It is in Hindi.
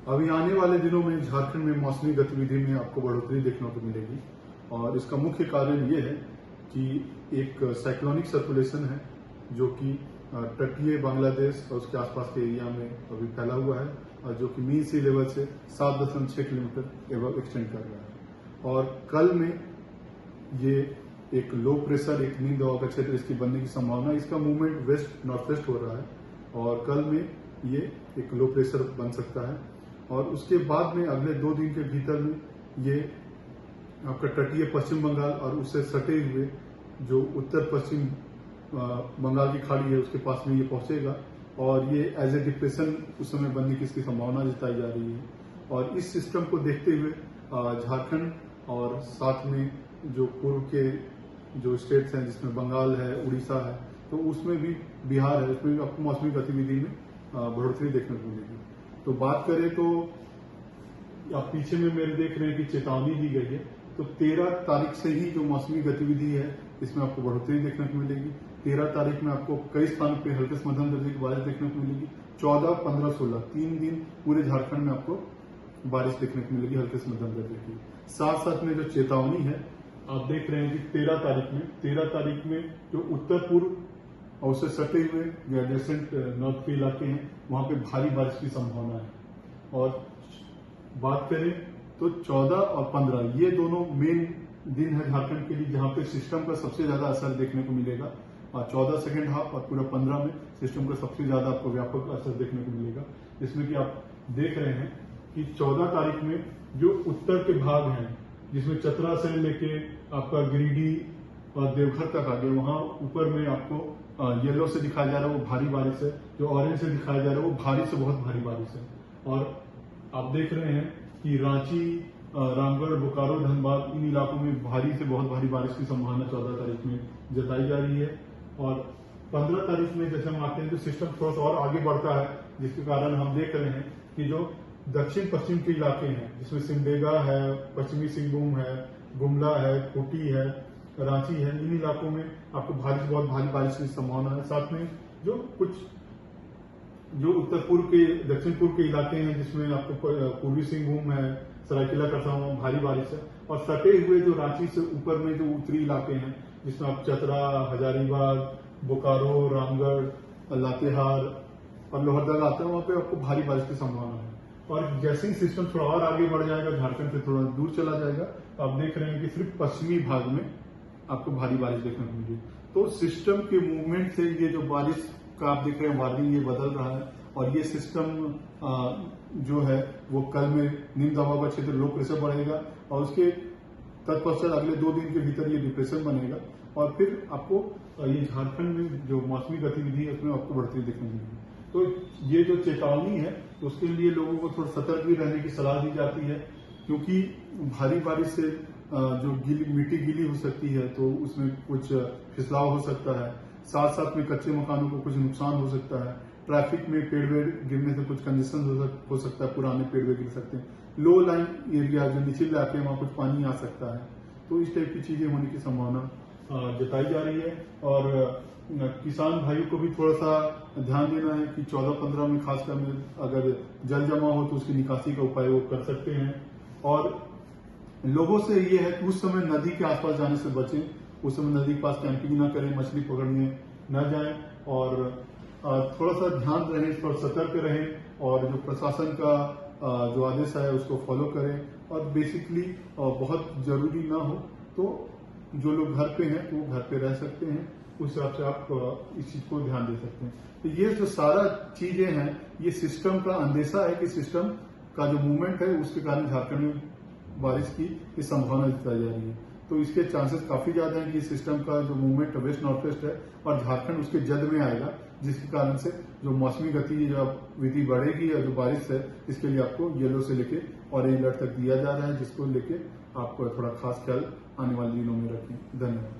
अभी आने वाले दिनों में झारखंड में मौसमी गतिविधि में आपको बढ़ोतरी देखने को मिलेगी और इसका मुख्य कारण ये है कि एक साइक्लोनिक सर्कुलेशन है जो कि तटीय बांग्लादेश और उसके आसपास के एरिया में अभी फैला हुआ है और जो कि मीन सी लेवल से 7.6 किलोमीटर एवं एक्सटेंड कर रहा है। और कल में ये एक लो प्रेशर एक नींद दबाव का क्षेत्र इसकी बनने की संभावना, इसका मूवमेंट वेस्ट नॉर्थ वेस्ट हो रहा है और कल में ये एक लो प्रेशर बन सकता है। और उसके बाद में अगले 2 दिन के भीतर में ये आपका तटीय पश्चिम बंगाल और उससे सटे हुए जो उत्तर पश्चिम बंगाल की खाड़ी है उसके पास में ये पहुंचेगा और ये एज ए डिप्रेशन उस समय बनने की इसकी संभावना जताई जा रही है। और इस सिस्टम को देखते हुए झारखंड और साथ में जो पूर्व के जो स्टेट्स हैं जिसमें बंगाल है, उड़ीसा है, तो उसमें भी बिहार है, उसमें भी आपको मौसमी गतिविधि में बढ़ोतरी देखने को मिलेगी। तो बात करें तो आप पीछे में मेरे देख रहे हैं कि चेतावनी दी गई है, तो 13 तारीख से ही जो मौसमी गतिविधि है इसमें आपको बढ़ोतरी देखने को मिलेगी। 13 तारीख में आपको कई स्थानों पे हल्के से मध्यम दर्जे की बारिश देखने को मिलेगी। 14, 15, 16 3 दिन पूरे झारखंड में आपको बारिश देखने को मिलेगी हल्के से मध्यम दर्जे की। साथ साथ में जो चेतावनी है आप देख रहे हैं कि 13 तारीख में जो उत्तर पूर्व और उससे सटे हुए जो एडजेसेंट नॉर्थ के इलाके हैं वहां पे भारी बारिश की संभावना है। और बात करें तो 14 और 15 ये दोनों मेन दिन है झारखंड के लिए जहां पे सिस्टम का सबसे ज्यादा असर देखने को मिलेगा। और 14 सेकेंड हाफ और पूरा 15 में सिस्टम का सबसे ज्यादा आपको व्यापक असर देखने को मिलेगा, जिसमें कि आप देख रहे हैं कि 14 तारीख में जो उत्तर के भाग हैं जिसमें चतरा से लेके आपका गिरिडीह और देवघर तक आ गया, वहां ऊपर में आपको येलो से दिखाया जा रहा है वो भारी बारिश है, जो ऑरेंज से दिखाया जा रहा है वो भारी से बहुत भारी बारिश है। और आप देख रहे हैं कि रांची, रामगढ़, बोकारो, धनबाद इन इलाकों में भारी से बहुत भारी बारिश की संभावना 14 तारीख में जताई जा रही है। और 15 तारीख में जैसे हम आते हैं तो सिस्टम थोड़ा सा और आगे बढ़ता है, जिसके कारण हम देख रहे हैं कि जो दक्षिण पश्चिम के इलाके हैं जिसमें सिमडेगा है, पश्चिमी सिंहभूम है, गुमला है, खूंटी है, रांची है, इन इलाकों में आपको भारी से बहुत भारी बारिश की संभावना है। साथ में जो कुछ जो उत्तर पूर्व के दक्षिण पूर्व के इलाके हैं जिसमें आपको पूर्वी सिंहभूम है, सरायकेला खरसावां भारी बारिश है। और सटे हुए जो रांची से ऊपर में जो उत्तरी इलाके हैं जिसमें आप चतरा, हजारीबाग, बोकारो, रामगढ़, लातेहार और लोहरदगा आते हैं वहां पे आपको भारी बारिश की संभावना है। और जैसे ही सिस्टम थोड़ा और आगे बढ़ जाएगा, झारखंड से थोड़ा दूर चला जाएगा, तो आप देख रहे हैं कि सिर्फ पश्चिमी भाग में आपको भारी बारिश देखने को मिलेगी। तो सिस्टम के मूवमेंट से ये जो बारिश का आप देख रहे हैं वार्निंग ये बदल रहा है और ये सिस्टम जो है वो कल में निम्न दबाव का क्षेत्र लो प्रेशर बढ़ेगा और उसके तत्पश्चात अगले 2 दिन के भीतर ये डिप्रेशन बनेगा और फिर आपको ये झारखंड में जो मौसमी गतिविधि है उसमें आपको बढ़ोतरी देखने को मिलेगी। तो ये जो चेतावनी है तो उसके लिए लोगों को थोड़ा सतर्क भी रहने की सलाह दी जाती है, क्योंकि भारी बारिश से जो मिट्टी गीली हो सकती है तो उसमें कुछ फिसलाव हो सकता है। साथ साथ में कच्चे मकानों को कुछ नुकसान हो सकता है। ट्रैफिक में पेड़ वेड़ गिरने से कुछ कंजेशन हो सकता है, पुराने पेड़ वेड़ गिर सकते हैं। लो लाइन एरिया जो निचले इलाके हैं वहां कुछ पानी आ सकता है। तो इस टाइप की चीजें होने की संभावना जताई जा रही है। और किसान भाइयों को भी थोड़ा सा ध्यान देना है कि 14-15 में खासकर में अगर जल जमा हो तो उसकी निकासी का उपाय वो कर सकते हैं। और लोगों से ये है कि उस समय नदी के आसपास जाने से बचें, उस समय नदी के पास कैंपिंग न करें, मछली पकड़ने न जाएं और थोड़ा सा ध्यान रहें, थोड़ा सतर्क रहें और जो प्रशासन का जो आदेश है उसको फॉलो करें। और बेसिकली बहुत जरूरी ना हो तो जो लोग घर पे हैं वो घर पे रह सकते हैं, उस हिसाब से आप इस चीज को ध्यान दे सकते हैं। तो ये जो सारा चीजें हैं ये सिस्टम का अंदेशा है कि सिस्टम का जो मूवमेंट है उसके कारण झारखंड में बारिश की संभावना जताई जा रही है। तो इसके चांसेस काफी ज्यादा है कि सिस्टम का जो मूवमेंट वेस्ट नॉर्थ वेस्ट है और झारखंड उसके जद में आएगा, जिसके कारण से जो मौसमी गतिविधि बढ़ेगी और जो बारिश है इसके लिए आपको येलो से लेके ऑरेंज अलर्ट तक दिया जा रहा है, जिसको लेके आप थोड़ा खास ख्याल आने वाले दिनों में रखें। धन्यवाद।